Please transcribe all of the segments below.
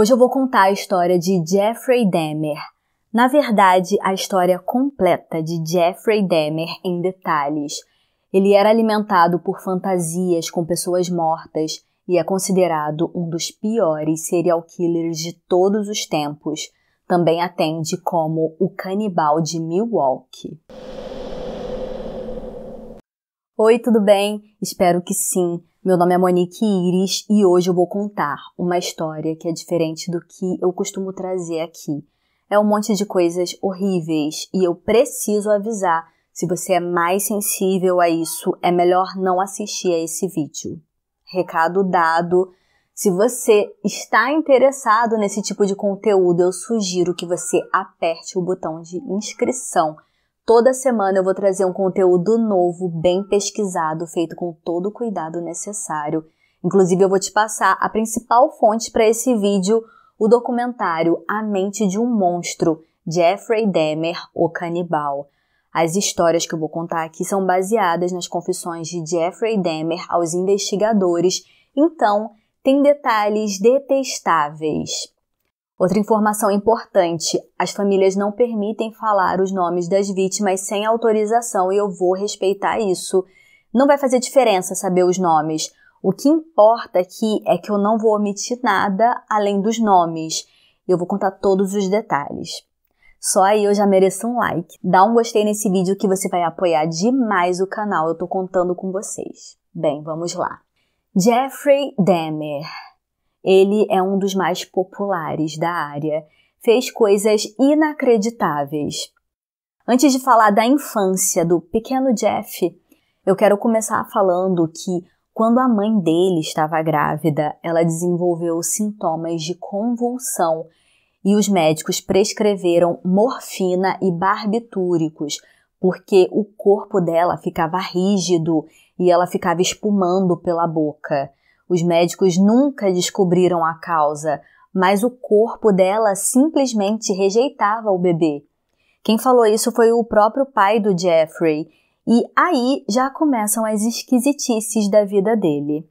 Hoje eu vou contar a história de Jeffrey Dahmer. Na verdade, a história completa de Jeffrey Dahmer em detalhes. Ele era alimentado por fantasias com pessoas mortas e é considerado um dos piores serial killers de todos os tempos. Também atende como o canibal de Milwaukee. Oi, tudo bem? Espero que sim. Meu nome é Monique Iris e hoje eu vou contar uma história que é diferente do que eu costumo trazer aqui. É um monte de coisas horríveis e eu preciso avisar, se você é mais sensível a isso, é melhor não assistir a esse vídeo. Recado dado. Se você está interessado nesse tipo de conteúdo, eu sugiro que você aperte o botão de inscrição. Toda semana eu vou trazer um conteúdo novo, bem pesquisado, feito com todo o cuidado necessário. Inclusive, eu vou te passar a principal fonte para esse vídeo, o documentário A Mente de um Monstro, Jeffrey Dahmer, o Canibal. As histórias que eu vou contar aqui são baseadas nas confissões de Jeffrey Dahmer aos investigadores, então tem detalhes detestáveis. Outra informação importante, as famílias não permitem falar os nomes das vítimas sem autorização e eu vou respeitar isso. Não vai fazer diferença saber os nomes. O que importa aqui é que eu não vou omitir nada além dos nomes. Eu vou contar todos os detalhes. Só aí eu já mereço um like. Dá um gostei nesse vídeo que você vai apoiar demais o canal. Eu tô contando com vocês. Bem, vamos lá. Jeffrey Dahmer. Ele é um dos mais populares da área. Fez coisas inacreditáveis. Antes de falar da infância do pequeno Jeff, eu quero começar falando que quando a mãe dele estava grávida, ela desenvolveu sintomas de convulsão e os médicos prescreveram morfina e barbitúricos porque o corpo dela ficava rígido e ela ficava espumando pela boca. Os médicos nunca descobriram a causa, mas o corpo dela simplesmente rejeitava o bebê. Quem falou isso foi o próprio pai do Jeffrey, e aí já começam as esquisitices da vida dele.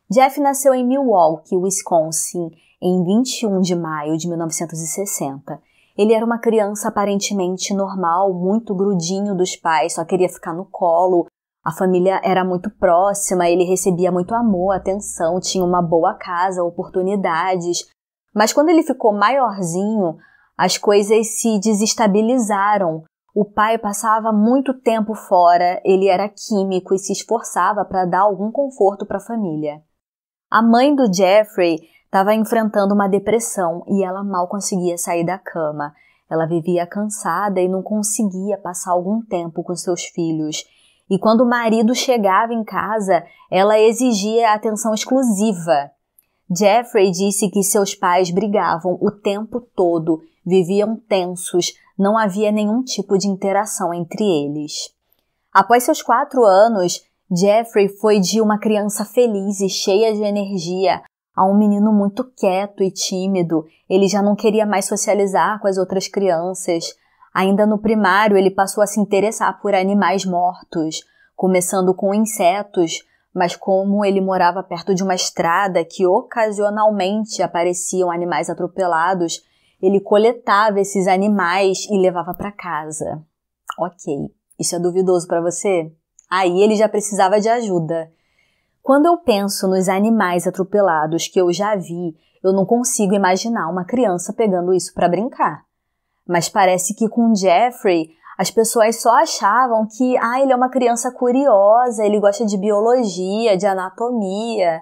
Jeff nasceu em Milwaukee, Wisconsin, em 21 de maio de 1960. Ele era uma criança aparentemente normal, muito grudinho dos pais, só queria ficar no colo. A família era muito próxima, ele recebia muito amor, atenção, tinha uma boa casa, oportunidades. Mas quando ele ficou maiorzinho, as coisas se desestabilizaram. O pai passava muito tempo fora, ele era químico e se esforçava para dar algum conforto para a família. A mãe do Jeffrey estava enfrentando uma depressão e ela mal conseguia sair da cama. Ela vivia cansada e não conseguia passar algum tempo com seus filhos. E quando o marido chegava em casa, ela exigia atenção exclusiva. Jeffrey disse que seus pais brigavam o tempo todo, viviam tensos, não havia nenhum tipo de interação entre eles. Após seus 4 anos, Jeffrey foi de uma criança feliz e cheia de energia a um menino muito quieto e tímido. Ele já não queria mais socializar com as outras crianças. Ainda no primário, ele passou a se interessar por animais mortos, começando com insetos, mas como ele morava perto de uma estrada que ocasionalmente apareciam animais atropelados, ele coletava esses animais e levava para casa. Ok, isso é duvidoso para você? Aí ele já precisava de ajuda. Quando eu penso nos animais atropelados que eu já vi, eu não consigo imaginar uma criança pegando isso para brincar. Mas parece que com Jeffrey, as pessoas só achavam que ele é uma criança curiosa, ele gosta de biologia, de anatomia.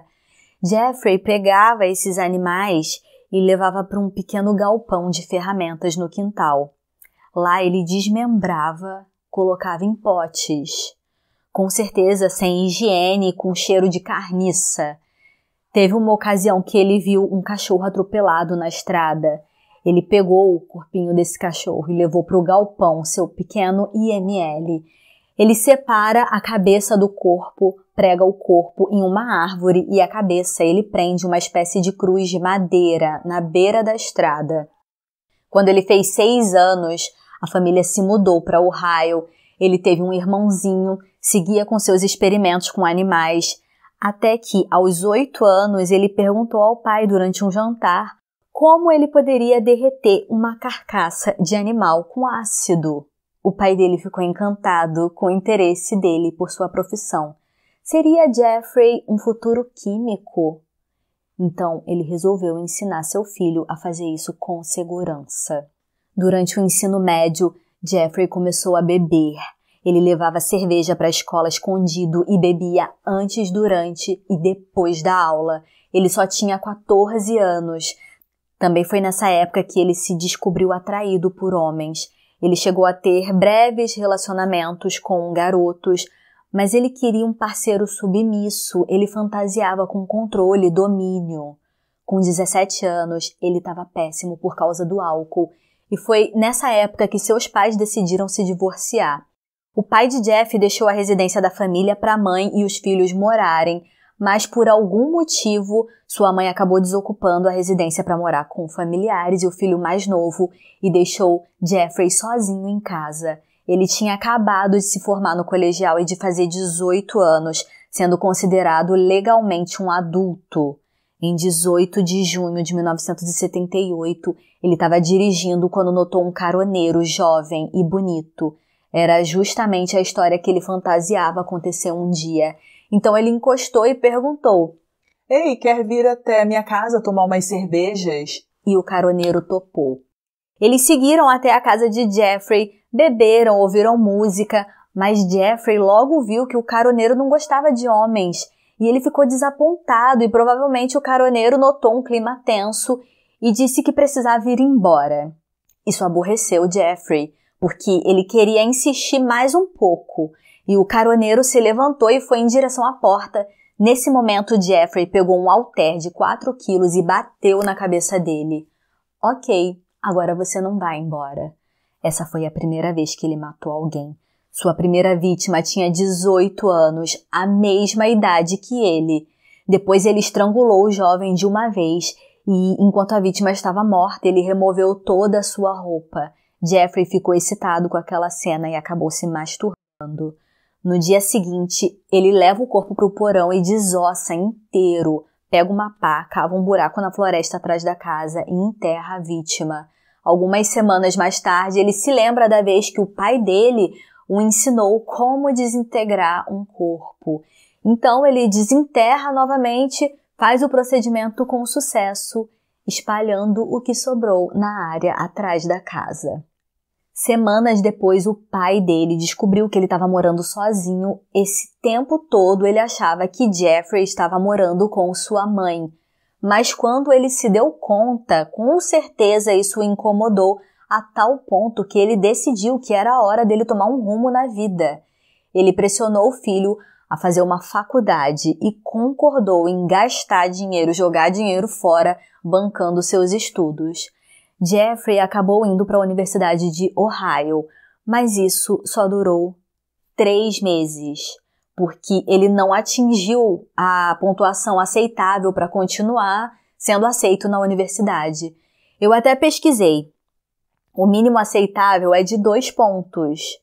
Jeffrey pegava esses animais e levava para um pequeno galpão de ferramentas no quintal. Lá ele desmembrava, colocava em potes. Com certeza sem higiene, com cheiro de carniça. Teve uma ocasião que ele viu um cachorro atropelado na estrada. Ele pegou o corpinho desse cachorro e levou para o galpão, seu pequeno IML. Ele separa a cabeça do corpo, prega o corpo em uma árvore e a cabeça ele prende uma espécie de cruz de madeira na beira da estrada. Quando ele fez 6 anos, a família se mudou para Ohio. Ele teve um irmãozinho, seguia com seus experimentos com animais, até que, aos 8 anos, ele perguntou ao pai durante um jantar Como ele poderia derreter uma carcaça de animal com ácido? O pai dele ficou encantado com o interesse dele por sua profissão. Seria Jeffrey um futuro químico? Então, ele resolveu ensinar seu filho a fazer isso com segurança. Durante o ensino médio, Jeffrey começou a beber. Ele levava cerveja para a escola escondido e bebia antes, durante e depois da aula. Ele só tinha 14 anos. Também foi nessa época que ele se descobriu atraído por homens. Ele chegou a ter breves relacionamentos com garotos, mas ele queria um parceiro submisso, ele fantasiava com controle e domínio. Com 17 anos, ele estava péssimo por causa do álcool, e foi nessa época que seus pais decidiram se divorciar. O pai de Jeff deixou a residência da família para a mãe e os filhos morarem, mas por algum motivo, sua mãe acabou desocupando a residência para morar com familiares e o filho mais novo e deixou Jeffrey sozinho em casa. Ele tinha acabado de se formar no colegial e de fazer 18 anos, sendo considerado legalmente um adulto. Em 18 de junho de 1978, ele estava dirigindo quando notou um caroneiro jovem e bonito. Era justamente a história que ele fantasiava acontecer um dia. Então ele encostou e perguntou: Ei, quer vir até minha casa tomar umas cervejas? E o caroneiro topou. Eles seguiram até a casa de Jeffrey, beberam, ouviram música, mas Jeffrey logo viu que o caroneiro não gostava de homens e ele ficou desapontado e provavelmente o caroneiro notou um clima tenso e disse que precisava ir embora. Isso aborreceu Jeffrey, porque ele queria insistir mais um pouco e o caroneiro se levantou e foi em direção à porta. Nesse momento, Jeffrey pegou um halter de 4 quilos e bateu na cabeça dele. Ok, agora você não vai embora. Essa foi a primeira vez que ele matou alguém. Sua primeira vítima tinha 18 anos, a mesma idade que ele. Depois ele estrangulou o jovem de uma vez e, enquanto a vítima estava morta, ele removeu toda a sua roupa. Jeffrey ficou excitado com aquela cena e acabou se masturbando. No dia seguinte, ele leva o corpo para o porão e desossa inteiro. Pega uma pá, cava um buraco na floresta atrás da casa e enterra a vítima. Algumas semanas mais tarde, ele se lembra da vez que o pai dele o ensinou como desintegrar um corpo. Então ele desenterra novamente, faz o procedimento com sucesso, espalhando o que sobrou na área atrás da casa. Semanas depois, o pai dele descobriu que ele estava morando sozinho. Esse tempo todo ele achava que Jeffrey estava morando com sua mãe. Mas quando ele se deu conta, com certeza isso o incomodou a tal ponto que ele decidiu que era a hora dele tomar um rumo na vida. Ele pressionou o filho a fazer uma faculdade e concordou em gastar dinheiro, jogar dinheiro fora, bancando seus estudos. Jeffrey acabou indo para a Universidade de Ohio, mas isso só durou 3 meses, porque ele não atingiu a pontuação aceitável para continuar sendo aceito na universidade. Eu até pesquisei. O mínimo aceitável é de 2 pontos.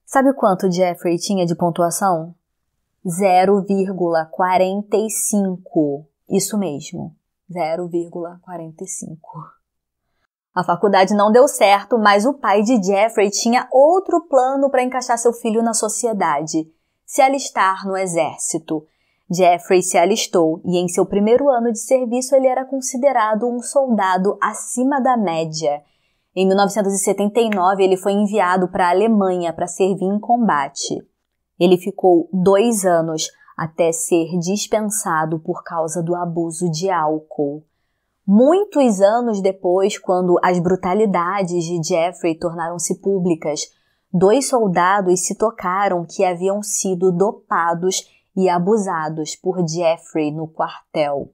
Sabe quanto Jeffrey tinha de pontuação? 0,45. Isso mesmo, 0,45. A faculdade não deu certo, mas o pai de Jeffrey tinha outro plano para encaixar seu filho na sociedade: se alistar no exército. Jeffrey se alistou e em seu primeiro ano de serviço ele era considerado um soldado acima da média. Em 1979 ele foi enviado para a Alemanha para servir em combate. Ele ficou 2 anos até ser dispensado por causa do abuso de álcool. Muitos anos depois, quando as brutalidades de Jeffrey tornaram-se públicas, 2 soldados se tocaram que haviam sido dopados e abusados por Jeffrey no quartel.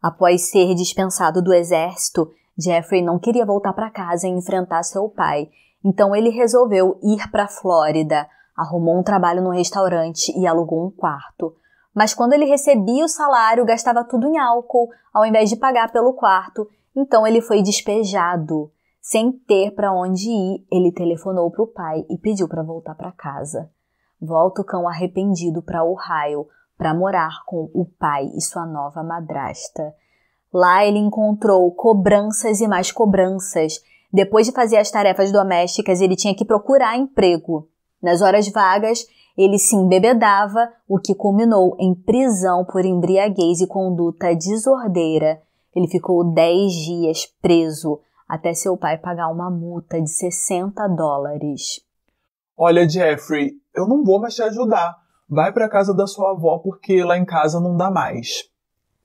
Após ser dispensado do exército, Jeffrey não queria voltar para casa e enfrentar seu pai, então ele resolveu ir para a Flórida, arrumou um trabalho no restaurante e alugou um quarto. Mas quando ele recebia o salário, gastava tudo em álcool, ao invés de pagar pelo quarto, então ele foi despejado. Sem ter para onde ir, ele telefonou para o pai e pediu para voltar para casa. Volta o cão arrependido para Ohio, para morar com o pai e sua nova madrasta. Lá ele encontrou cobranças e mais cobranças. Depois de fazer as tarefas domésticas, ele tinha que procurar emprego. Nas horas vagas, ele se embebedava, o que culminou em prisão por embriaguez e conduta desordeira. Ele ficou 10 dias preso, até seu pai pagar uma multa de $60. Olha, Jeffrey, eu não vou mais te ajudar. Vai para casa da sua avó porque lá em casa não dá mais.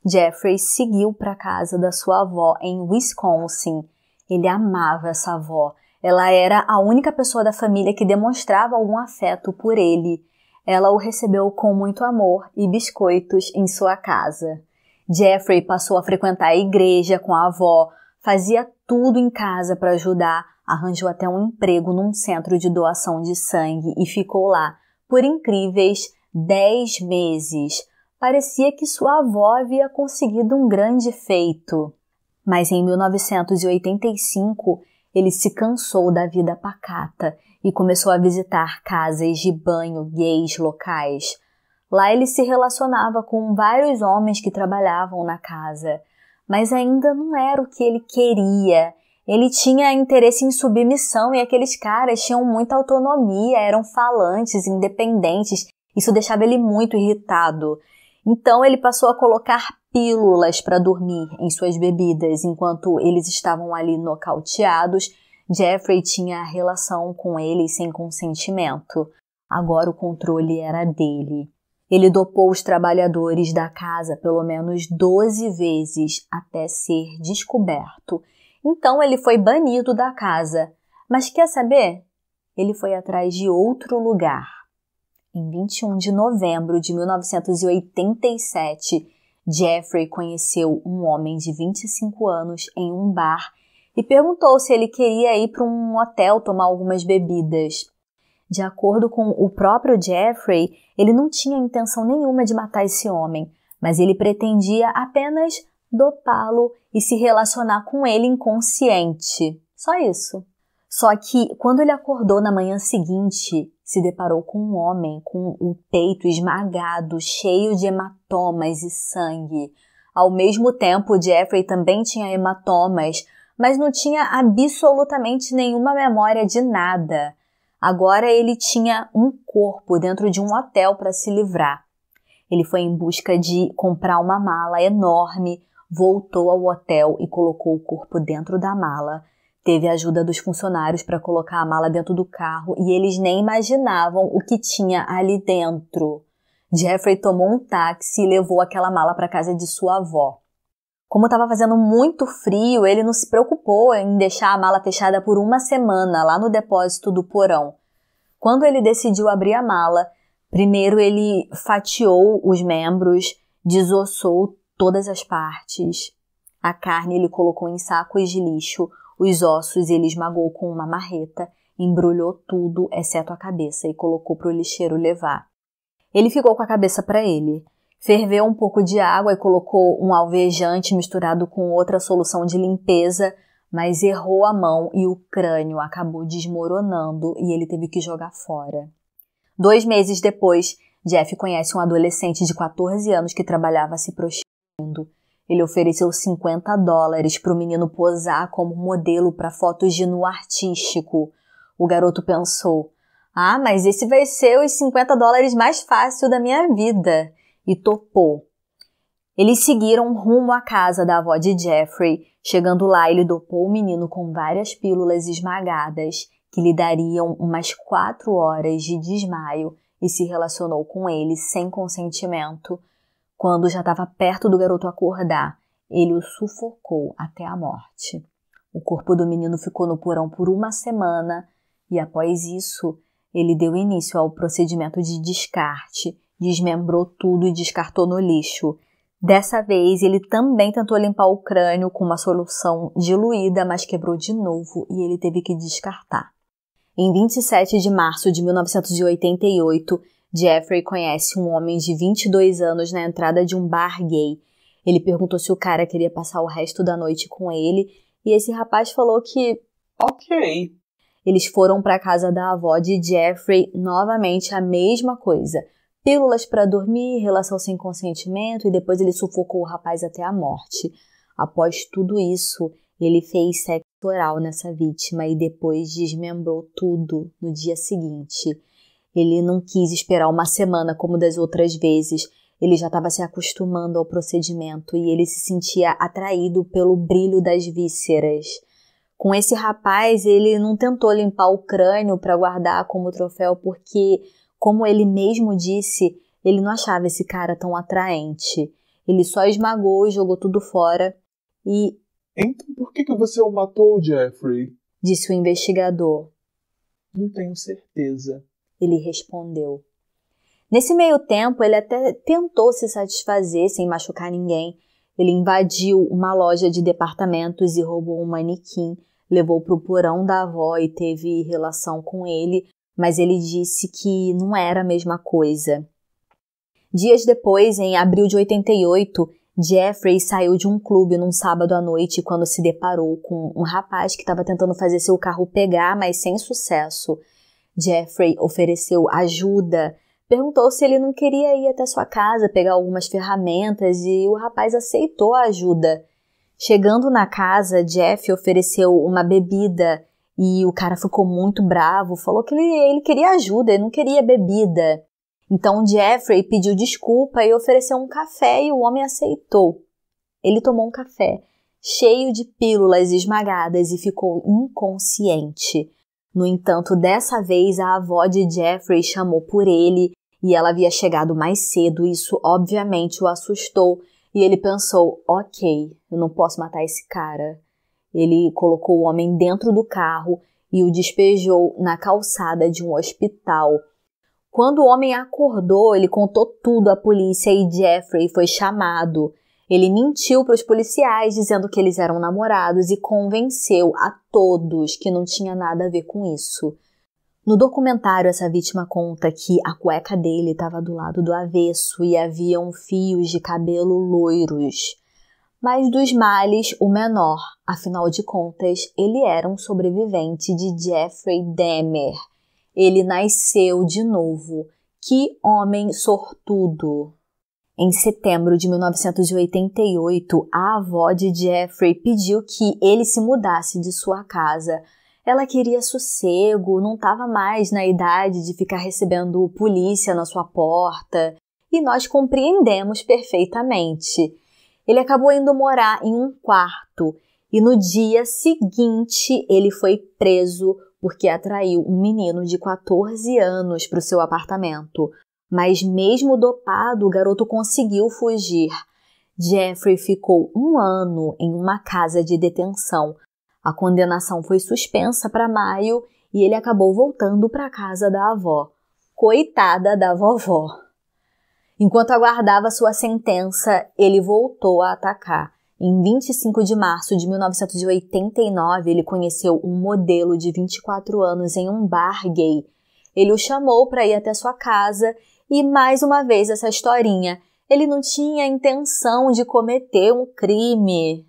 Jeffrey seguiu para casa da sua avó em Wisconsin. Ele amava essa avó. Ela era a única pessoa da família que demonstrava algum afeto por ele. Ela o recebeu com muito amor e biscoitos em sua casa. Jeffrey passou a frequentar a igreja com a avó, fazia tudo em casa para ajudar, arranjou até um emprego num centro de doação de sangue e ficou lá por incríveis 10 meses. Parecia que sua avó havia conseguido um grande feito. Mas em 1985, ele se cansou da vida pacata e começou a visitar casas de banho gays locais. Lá ele se relacionava com vários homens que trabalhavam na casa, mas ainda não era o que ele queria. Ele tinha interesse em submissão e aqueles caras tinham muita autonomia, eram falantes, independentes. Isso deixava ele muito irritado. Então ele passou a colocar pílulas para dormir em suas bebidas. Enquanto eles estavam ali nocauteados, Jeffrey tinha relação com eles sem consentimento. Agora o controle era dele. Ele dopou os trabalhadores da casa pelo menos 12 vezes até ser descoberto. Então ele foi banido da casa. Mas quer saber? Ele foi atrás de outro lugar. Em 21 de novembro de 1987, Jeffrey conheceu um homem de 25 anos em um bar e perguntou se ele queria ir para um hotel tomar algumas bebidas. De acordo com o próprio Jeffrey, ele não tinha intenção nenhuma de matar esse homem, mas ele pretendia apenas dopá-lo e se relacionar com ele inconsciente. Só isso. Só que, quando ele acordou na manhã seguinte, se deparou com um homem com o peito esmagado, cheio de hematomas e sangue. Ao mesmo tempo, Jeffrey também tinha hematomas, mas não tinha absolutamente nenhuma memória de nada. Agora ele tinha um corpo dentro de um hotel para se livrar. Ele foi em busca de comprar uma mala enorme, voltou ao hotel e colocou o corpo dentro da mala. Teve a ajuda dos funcionários para colocar a mala dentro do carro e eles nem imaginavam o que tinha ali dentro. Jeffrey tomou um táxi e levou aquela mala para casa de sua avó. Como estava fazendo muito frio, ele não se preocupou em deixar a mala fechada por uma semana lá no depósito do porão. Quando ele decidiu abrir a mala, primeiro ele fatiou os membros, desossou todas as partes. A carne ele colocou em sacos de lixo. Os ossos ele esmagou com uma marreta, embrulhou tudo, exceto a cabeça, e colocou para o lixeiro levar. Ele ficou com a cabeça para ele. Ferveu um pouco de água e colocou um alvejante misturado com outra solução de limpeza, mas errou a mão e o crânio acabou desmoronando e ele teve que jogar fora. 2 meses depois, Jeff conhece um adolescente de 14 anos que trabalhava se prostituindo. Ele ofereceu $50 para o menino posar como modelo para fotos de nu artístico. O garoto pensou, mas esse vai ser os $50 mais fácil da minha vida. E topou. Eles seguiram rumo à casa da avó de Jeffrey. Chegando lá, ele dopou o menino com várias pílulas esmagadas, que lhe dariam umas 4 horas de desmaio, e se relacionou com ele sem consentimento. Quando já estava perto do garoto acordar, ele o sufocou até a morte. O corpo do menino ficou no porão por uma semana e, após isso, ele deu início ao procedimento de descarte, desmembrou tudo e descartou no lixo. Dessa vez, ele também tentou limpar o crânio com uma solução diluída, mas quebrou de novo e ele teve que descartar. Em 27 de março de 1988, Jeffrey conhece um homem de 22 anos na entrada de um bar gay. Ele perguntou se o cara queria passar o resto da noite com ele e esse rapaz falou que ok. Eles foram para a casa da avó de Jeffrey, novamente a mesma coisa. Pílulas para dormir, relação sem consentimento e depois ele sufocou o rapaz até a morte. Após tudo isso, ele fez sexo oral nessa vítima e depois desmembrou tudo no dia seguinte. Ele não quis esperar uma semana como das outras vezes. Ele já estava se acostumando ao procedimento e ele se sentia atraído pelo brilho das vísceras. Com esse rapaz, ele não tentou limpar o crânio para guardar como troféu porque, como ele mesmo disse, ele não achava esse cara tão atraente. Ele só esmagou e jogou tudo fora e... Então por que você o matou, Jeffrey? Disse o investigador. Não tenho certeza. Ele respondeu. Nesse meio tempo, ele até tentou se satisfazer sem machucar ninguém. Ele invadiu uma loja de departamentos e roubou um manequim, levou para o porão da avó e teve relação com ele, mas ele disse que não era a mesma coisa. Dias depois, em abril de 88, Jeffrey saiu de um clube num sábado à noite quando se deparou com um rapaz que estava tentando fazer seu carro pegar, mas sem sucesso. Jeffrey ofereceu ajuda, perguntou se ele não queria ir até sua casa pegar algumas ferramentas e o rapaz aceitou a ajuda. Chegando na casa, Jeff ofereceu uma bebida e o cara ficou muito bravo, falou que ele queria ajuda, ele não queria bebida. Então Jeffrey pediu desculpa e ofereceu um café e o homem aceitou. Ele tomou um café cheio de pílulas esmagadas e ficou inconsciente. No entanto, dessa vez a avó de Jeffrey chamou por ele e ela havia chegado mais cedo. Isso obviamente o assustou e ele pensou, ok, eu não posso matar esse cara. Ele colocou o homem dentro do carro e o despejou na calçada de um hospital. Quando o homem acordou, ele contou tudo à polícia e Jeffrey foi chamado. Ele mentiu para os policiais dizendo que eles eram namorados e convenceu a todos que não tinha nada a ver com isso. No documentário, essa vítima conta que a cueca dele estava do lado do avesso e haviam fios de cabelo loiros. Mas dos males, o menor. Afinal de contas, ele era um sobrevivente de Jeffrey Dahmer. Ele nasceu de novo. Que homem sortudo! Em setembro de 1988, a avó de Jeffrey pediu que ele se mudasse de sua casa. Ela queria sossego, não estava mais na idade de ficar recebendo polícia na sua porta. E nós compreendemos perfeitamente. Ele acabou indo morar em um quarto e no dia seguinte ele foi preso porque atraiu um menino de 14 anos para o seu apartamento. Mas mesmo dopado, o garoto conseguiu fugir. Jeffrey ficou 1 ano em uma casa de detenção. A condenação foi suspensa para maio e ele acabou voltando para a casa da avó. Coitada da vovó! Enquanto aguardava sua sentença, ele voltou a atacar. Em 25 de março de 1989, ele conheceu um modelo de 24 anos em um bar gay. Ele o chamou para ir até sua casa e, mais uma vez, essa historinha. Ele não tinha intenção de cometer um crime.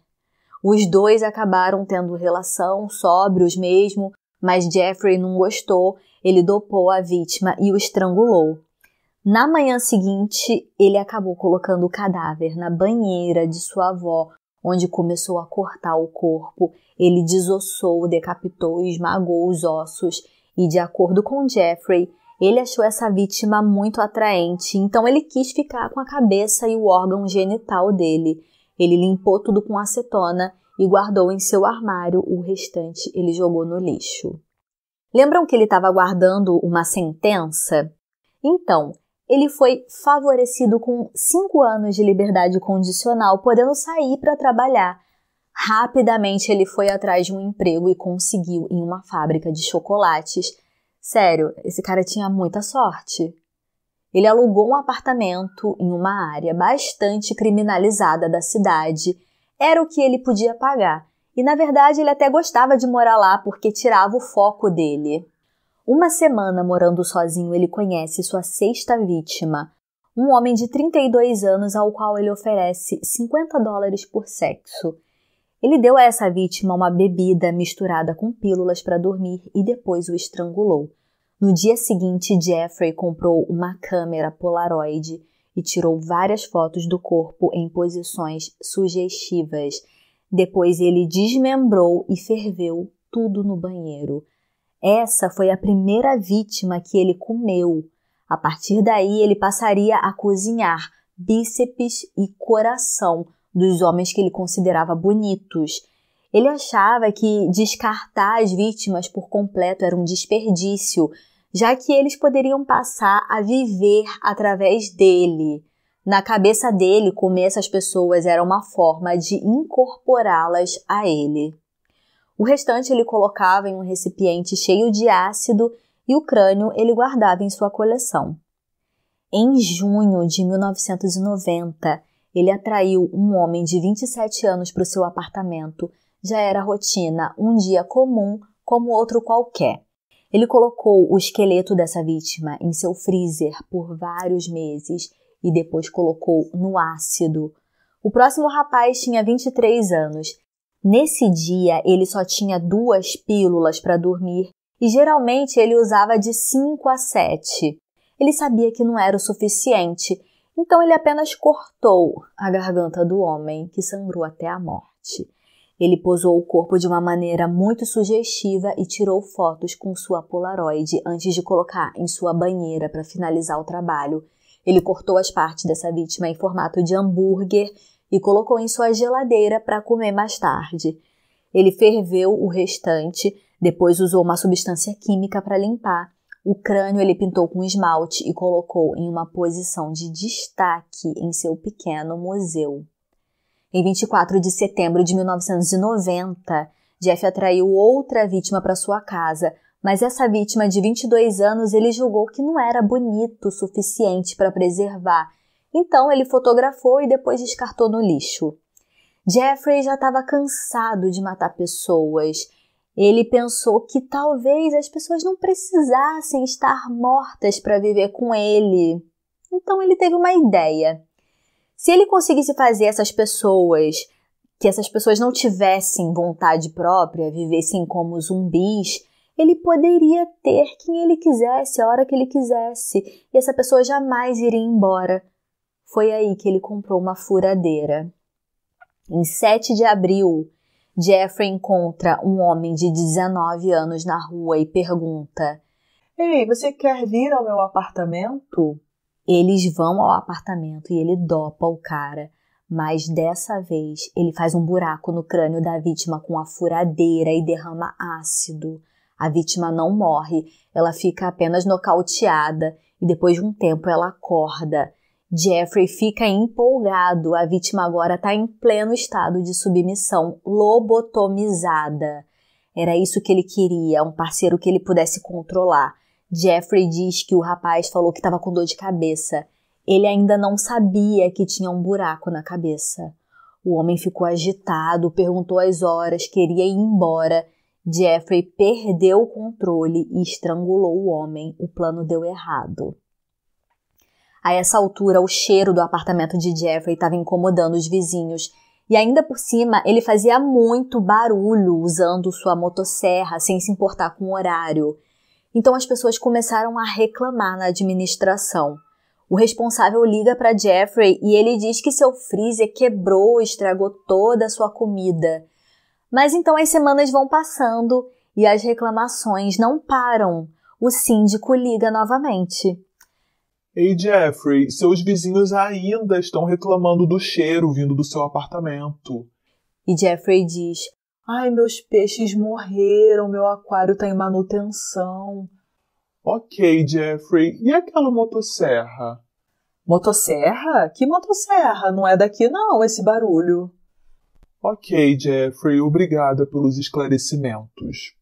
Os dois acabaram tendo relação, sóbrios mesmo, mas Jeffrey não gostou. Ele dopou a vítima e o estrangulou. Na manhã seguinte, ele acabou colocando o cadáver na banheira de sua avó, onde começou a cortar o corpo. Ele desossou, decapitou e esmagou os ossos. E, de acordo com Jeffrey, ele achou essa vítima muito atraente, então ele quis ficar com a cabeça e o órgão genital dele. Ele limpou tudo com acetona e guardou em seu armário. O restante ele jogou no lixo. Lembram que ele estava aguardando uma sentença? Então, ele foi favorecido com 5 anos de liberdade condicional, podendo sair para trabalhar. Rapidamente ele foi atrás de um emprego e conseguiu em uma fábrica de chocolates. Sério, esse cara tinha muita sorte. Ele alugou um apartamento em uma área bastante criminalizada da cidade. Era o que ele podia pagar. E, na verdade, ele até gostava de morar lá porque tirava o foco dele. Uma semana morando sozinho, ele conhece sua 6ª vítima, um homem de 32 anos ao qual ele oferece $50 por sexo. Ele deu a essa vítima uma bebida misturada com pílulas para dormir e depois o estrangulou. No dia seguinte, Jeffrey comprou uma câmera Polaroid e tirou várias fotos do corpo em posições sugestivas. Depois ele desmembrou e ferveu tudo no banheiro. Essa foi a primeira vítima que ele comeu. A partir daí, ele passaria a cozinhar bíceps e coração dos homens que ele considerava bonitos. Ele achava que descartar as vítimas por completo era um desperdício, já que eles poderiam passar a viver através dele. Na cabeça dele, comer essas pessoas era uma forma de incorporá-las a ele. O restante ele colocava em um recipiente cheio de ácido e o crânio ele guardava em sua coleção. Em junho de 1990, ele atraiu um homem de 27 anos para o seu apartamento. Já era rotina, um dia comum como outro qualquer. Ele colocou o esqueleto dessa vítima em seu freezer por vários meses e depois colocou no ácido. O próximo rapaz tinha 23 anos. Nesse dia, ele só tinha 2 pílulas para dormir e geralmente ele usava de 5 a 7. Ele sabia que não era o suficiente, então ele apenas cortou a garganta do homem, que sangrou até a morte. Ele posou o corpo de uma maneira muito sugestiva e tirou fotos com sua Polaroid antes de colocar em sua banheira para finalizar o trabalho. Ele cortou as partes dessa vítima em formato de hambúrguer e colocou em sua geladeira para comer mais tarde. Ele ferveu o restante, depois usou uma substância química para limpar. O crânio ele pintou com esmalte e colocou em uma posição de destaque em seu pequeno museu. Em 24 de setembro de 1990, Jeff atraiu outra vítima para sua casa, mas essa vítima de 22 anos ele julgou que não era bonito o suficiente para preservar. Então ele fotografou e depois descartou no lixo. Jeffrey já estava cansado de matar pessoas. Ele pensou que talvez as pessoas não precisassem estar mortas para viver com ele. Então ele teve uma ideia. Se ele conseguisse fazer que essas pessoas não tivessem vontade própria, vivessem como zumbis, ele poderia ter quem ele quisesse, a hora que ele quisesse, e essa pessoa jamais iria embora. Foi aí que ele comprou uma furadeira. Em 7 de abril, Jeffrey encontra um homem de 19 anos na rua e pergunta: Ei, você quer vir ao meu apartamento? Eles vão ao apartamento e ele dopa o cara, mas dessa vez ele faz um buraco no crânio da vítima com a furadeira e derrama ácido. A vítima não morre, ela fica apenas nocauteada e depois de um tempo ela acorda. Jeffrey fica empolgado, a vítima agora está em pleno estado de submissão, lobotomizada. Era isso que ele queria, um parceiro que ele pudesse controlar. Jeffrey diz que o rapaz falou que estava com dor de cabeça. Ele ainda não sabia que tinha um buraco na cabeça. O homem ficou agitado, perguntou as horas, queria ir embora. Jeffrey perdeu o controle e estrangulou o homem. O plano deu errado. A essa altura, o cheiro do apartamento de Jeffrey estava incomodando os vizinhos. E ainda por cima, ele fazia muito barulho usando sua motosserra, sem se importar com o horário. Então as pessoas começaram a reclamar na administração. O responsável liga para Jeffrey e ele diz que seu freezer quebrou, estragou toda a sua comida. Mas então as semanas vão passando e as reclamações não param. O síndico liga novamente. Ei, Jeffrey, seus vizinhos ainda estão reclamando do cheiro vindo do seu apartamento. E Jeffrey diz: Ai, meus peixes morreram, meu aquário está em manutenção. Ok, Jeffrey, e aquela motosserra? Motosserra? Que motosserra? Não é daqui não, esse barulho. Ok, Jeffrey, obrigada pelos esclarecimentos.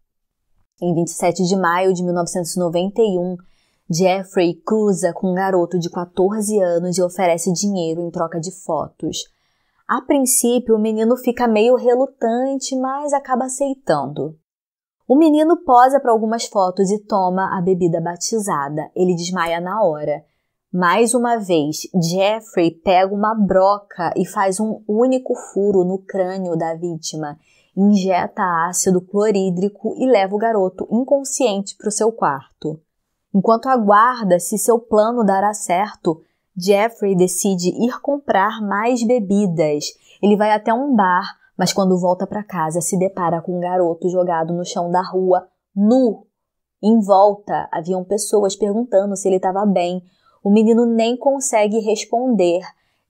Em 27 de maio de 1991, Jeffrey cruza com um garoto de 14 anos e oferece dinheiro em troca de fotos. A princípio, o menino fica meio relutante, mas acaba aceitando. O menino posa para algumas fotos e toma a bebida batizada. Ele desmaia na hora. Mais uma vez, Jeffrey pega uma broca e faz um único furo no crânio da vítima, injeta ácido clorídrico e leva o garoto inconsciente para o seu quarto. Enquanto aguarda se seu plano dará certo, Jeffrey decide ir comprar mais bebidas. Ele vai até um bar, Mas quando volta para casa, se depara com um garoto jogado no chão da rua, nu. Em volta, haviam pessoas perguntando se ele estava bem. O menino nem consegue responder.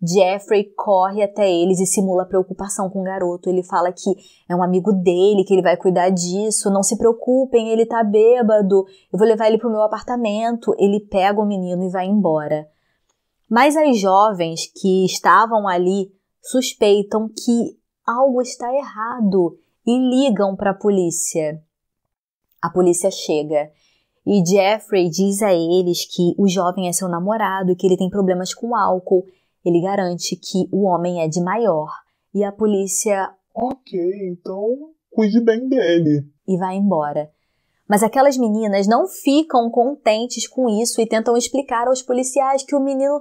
Jeffrey corre até eles e simula preocupação com o garoto. Ele fala que é um amigo dele, que ele vai cuidar disso. Não se preocupem, ele tá bêbado. Eu vou levar ele pro meu apartamento. Ele pega o menino e vai embora. Mas as jovens que estavam ali suspeitam que algo está errado e ligam para a polícia. A polícia chega e Jeffrey diz a eles que o jovem é seu namorado e que ele tem problemas com álcool. Ele garante que o homem é de maior e a polícia... Ok, então cuide bem dele. E vai embora. Mas aquelas meninas não ficam contentes com isso e tentam explicar aos policiais que o menino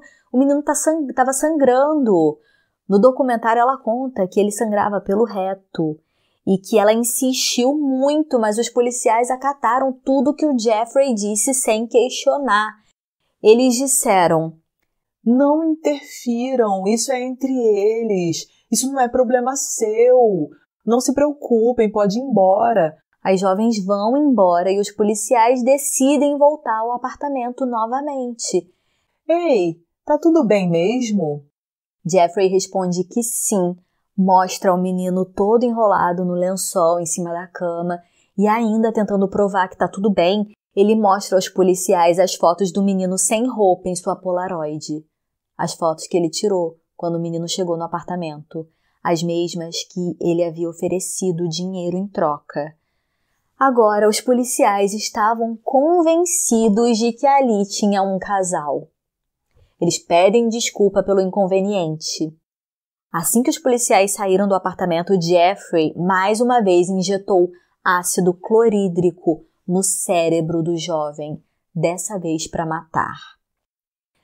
estava sangrando. No documentário ela conta que ele sangrava pelo reto e que ela insistiu muito, mas os policiais acataram tudo que o Jeffrey disse sem questionar. Eles disseram: não interfiram, isso é entre eles, isso não é problema seu, não se preocupem, pode ir embora. As jovens vão embora e os policiais decidem voltar ao apartamento novamente. Ei, tá tudo bem mesmo? Jeffrey responde que sim, mostra o menino todo enrolado no lençol em cima da cama e ainda tentando provar que tá tudo bem, ele mostra aos policiais as fotos do menino sem roupa em sua Polaroid. As fotos que ele tirou quando o menino chegou no apartamento, as mesmas que ele havia oferecido dinheiro em troca. Agora, os policiais estavam convencidos de que ali tinha um casal. Eles pedem desculpa pelo inconveniente. Assim que os policiais saíram do apartamento, Jeffrey mais uma vez injetou ácido clorídrico no cérebro do jovem, dessa vez para matar.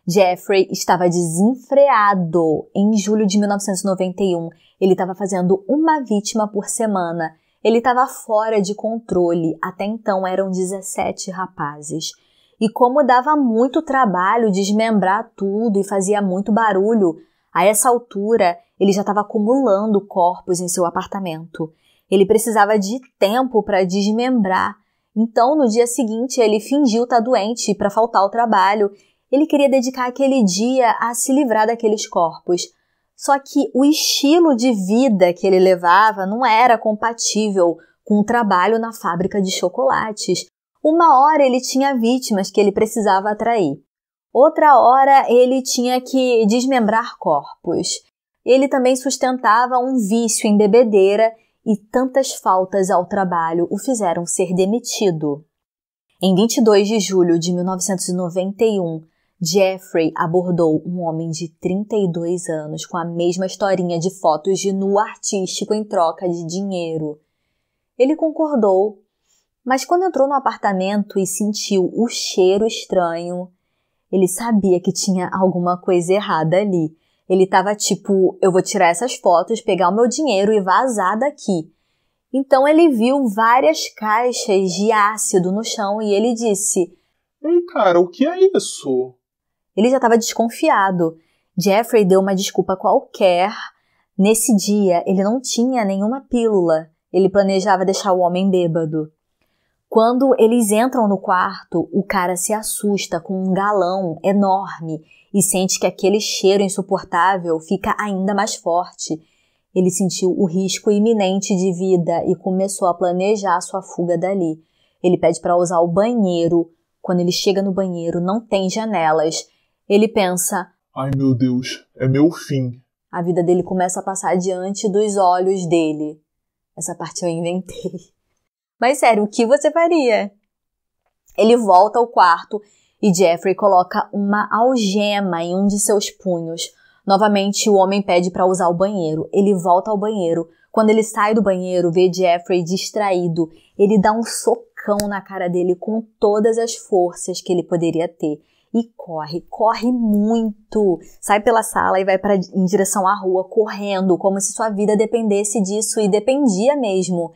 Jeffrey estava desenfreado. Em julho de 1991, ele estava fazendo uma vítima por semana. Ele estava fora de controle. Até então eram 17 rapazes. E como dava muito trabalho desmembrar tudo e fazia muito barulho, a essa altura ele já estava acumulando corpos em seu apartamento. Ele precisava de tempo para desmembrar. Então, no dia seguinte, ele fingiu estar doente para faltar ao trabalho. Ele queria dedicar aquele dia a se livrar daqueles corpos. Só que o estilo de vida que ele levava não era compatível com o trabalho na fábrica de chocolates. Uma hora ele tinha vítimas que ele precisava atrair. Outra hora ele tinha que desmembrar corpos. Ele também sustentava um vício em bebedeira e tantas faltas ao trabalho o fizeram ser demitido. Em 22 de julho de 1991, Jeffrey abordou um homem de 32 anos com a mesma historinha de fotos de nu artístico em troca de dinheiro. Ele concordou, mas quando entrou no apartamento e sentiu o cheiro estranho, ele sabia que tinha alguma coisa errada ali. Ele estava tipo, eu vou tirar essas fotos, pegar o meu dinheiro e vazar daqui. Então ele viu várias caixas de ácido no chão e ele disse: ei, cara, o que é isso? Ele já estava desconfiado. Jeffrey deu uma desculpa qualquer. Nesse dia, ele não tinha nenhuma pílula. Ele planejava deixar o homem bêbado. Quando eles entram no quarto, o cara se assusta com um galão enorme e sente que aquele cheiro insuportável fica ainda mais forte. Ele sentiu o risco iminente de vida e começou a planejar sua fuga dali. Ele pede para usar o banheiro. Quando ele chega no banheiro, não tem janelas. Ele pensa: ai meu Deus, é meu fim. A vida dele começa a passar diante dos olhos dele. Essa parte eu inventei. Mas sério, o que você faria? Ele volta ao quarto e Jeffrey coloca uma algema em um de seus punhos. Novamente, o homem pede para usar o banheiro. Ele volta ao banheiro. Quando ele sai do banheiro, vê Jeffrey distraído. Ele dá um socão na cara dele com todas as forças que ele poderia ter. E corre muito. Sai pela sala e vai em direção à rua, correndo, como se sua vida dependesse disso, e dependia mesmo.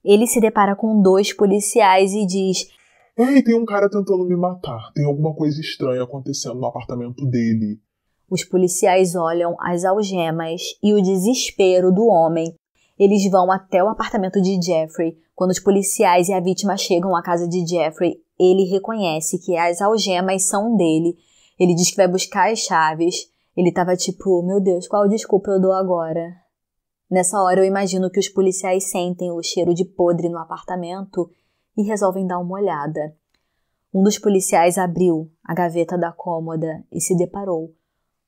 Ele se depara com 2 policiais e diz: ei, tem um cara tentando me matar. Tem alguma coisa estranha acontecendo no apartamento dele. Os policiais olham as algemas e o desespero do homem. Eles vão até o apartamento de Jeffrey. Quando os policiais e a vítima chegam à casa de Jeffrey, ele reconhece que as algemas são dele. Ele diz que vai buscar as chaves. Ele tava tipo, meu Deus, qual desculpa eu dou agora? Nessa hora eu imagino que os policiais sentem o cheiro de podre no apartamento e resolvem dar uma olhada. Um dos policiais abriu a gaveta da cômoda e se deparou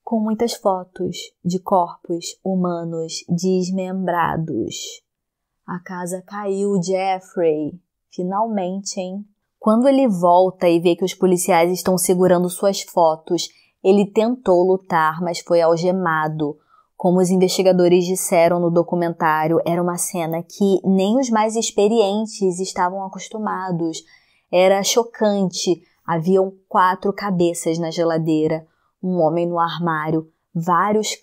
com muitas fotos de corpos humanos desmembrados. A casa caiu, Jeffrey. Finalmente, hein? Quando ele volta e vê que os policiais estão segurando suas fotos, ele tentou lutar, mas foi algemado. Como os investigadores disseram no documentário, era uma cena que nem os mais experientes estavam acostumados. Era chocante. Haviam 4 cabeças na geladeira, um homem no armário, vários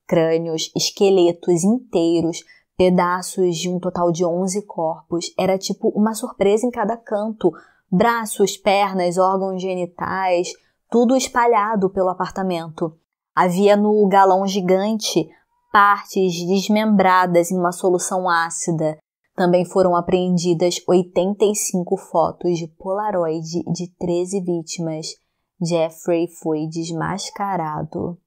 crânios, esqueletos inteiros, pedaços de um total de 11 corpos. Era tipo uma surpresa em cada canto. Braços, pernas, órgãos genitais, tudo espalhado pelo apartamento. Havia no galão gigante partes desmembradas em uma solução ácida. Também foram apreendidas 85 fotos de Polaroid de 13 vítimas. Jeffrey foi desmascarado.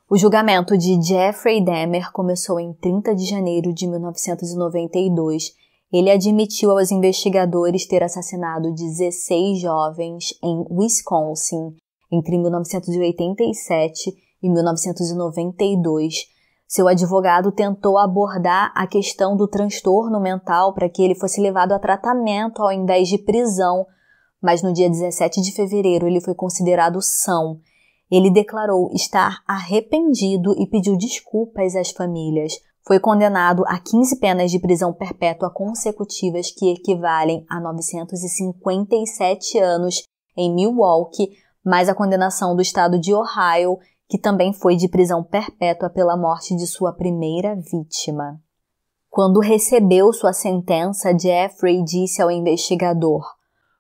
O julgamento de Jeffrey Dahmer começou em 30 de janeiro de 1992. Ele admitiu aos investigadores ter assassinado 16 jovens em Wisconsin entre 1987 e 1992. Seu advogado tentou abordar a questão do transtorno mental para que ele fosse levado a tratamento ao invés de prisão, mas no dia 17 de fevereiro ele foi considerado são. Ele declarou estar arrependido e pediu desculpas às famílias. Foi condenado a 15 penas de prisão perpétua consecutivas que equivalem a 957 anos em Milwaukee, mais a condenação do estado de Ohio, que também foi de prisão perpétua pela morte de sua primeira vítima. Quando recebeu sua sentença, Jeffrey disse ao investigador: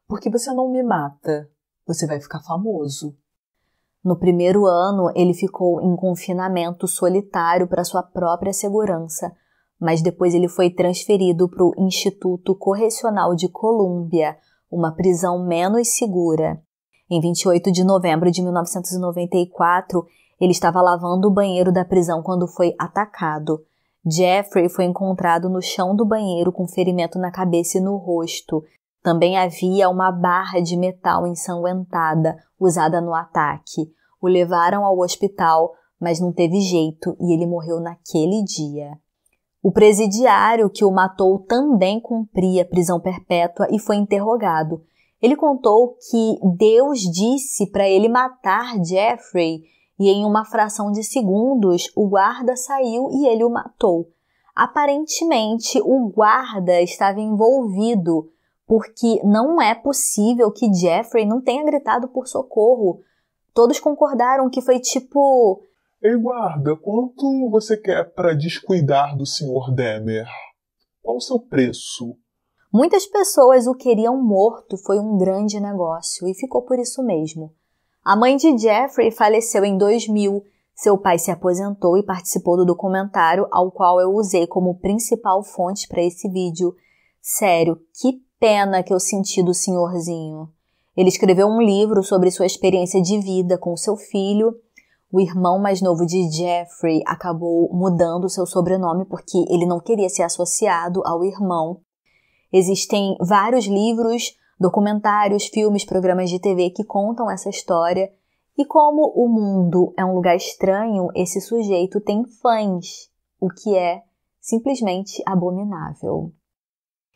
"Por que você não me mata? Você vai ficar famoso." No primeiro ano, ele ficou em confinamento solitário para sua própria segurança, mas depois ele foi transferido para o Instituto Correcional de Columbia, uma prisão menos segura. Em 28 de novembro de 1994, ele estava lavando o banheiro da prisão quando foi atacado. Jeffrey foi encontrado no chão do banheiro com ferimento na cabeça e no rosto. Também havia uma barra de metal ensanguentada usada no ataque. O levaram ao hospital, mas não teve jeito e ele morreu naquele dia. O presidiário que o matou também cumpria prisão perpétua e foi interrogado. Ele contou que Deus disse para ele matar Jeffrey e em uma fração de segundos o guarda saiu e ele o matou. Aparentemente, o guarda estava envolvido, porque não é possível que Jeffrey não tenha gritado por socorro. Todos concordaram que foi tipo... "Ei, guarda, quanto você quer para descuidar do Sr. Dahmer? Qual o seu preço?" Muitas pessoas o queriam morto, foi um grande negócio e ficou por isso mesmo. A mãe de Jeffrey faleceu em 2000. Seu pai se aposentou e participou do documentário ao qual eu usei como principal fonte para esse vídeo. Sério, que pena que eu senti do senhorzinho. Ele escreveu um livro sobre sua experiência de vida com seu filho. O irmão mais novo de Jeffrey acabou mudando seu sobrenome porque ele não queria ser associado ao irmão. Existem vários livros, documentários, filmes, programas de TV que contam essa história. E como o mundo é um lugar estranho, esse sujeito tem fãs, o que é simplesmente abominável.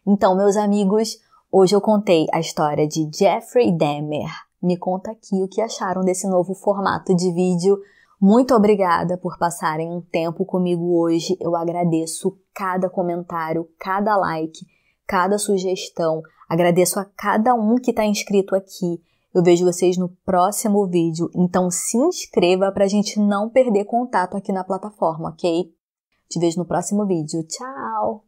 Então, meus amigos, hoje eu contei a história de Jeffrey Dahmer. Me conta aqui o que acharam desse novo formato de vídeo. Muito obrigada por passarem um tempo comigo hoje. Eu agradeço cada comentário, cada like, cada sugestão. Agradeço a cada um que está inscrito aqui. Eu vejo vocês no próximo vídeo, então se inscreva para a gente não perder contato aqui na plataforma, ok? Te vejo no próximo vídeo. Tchau!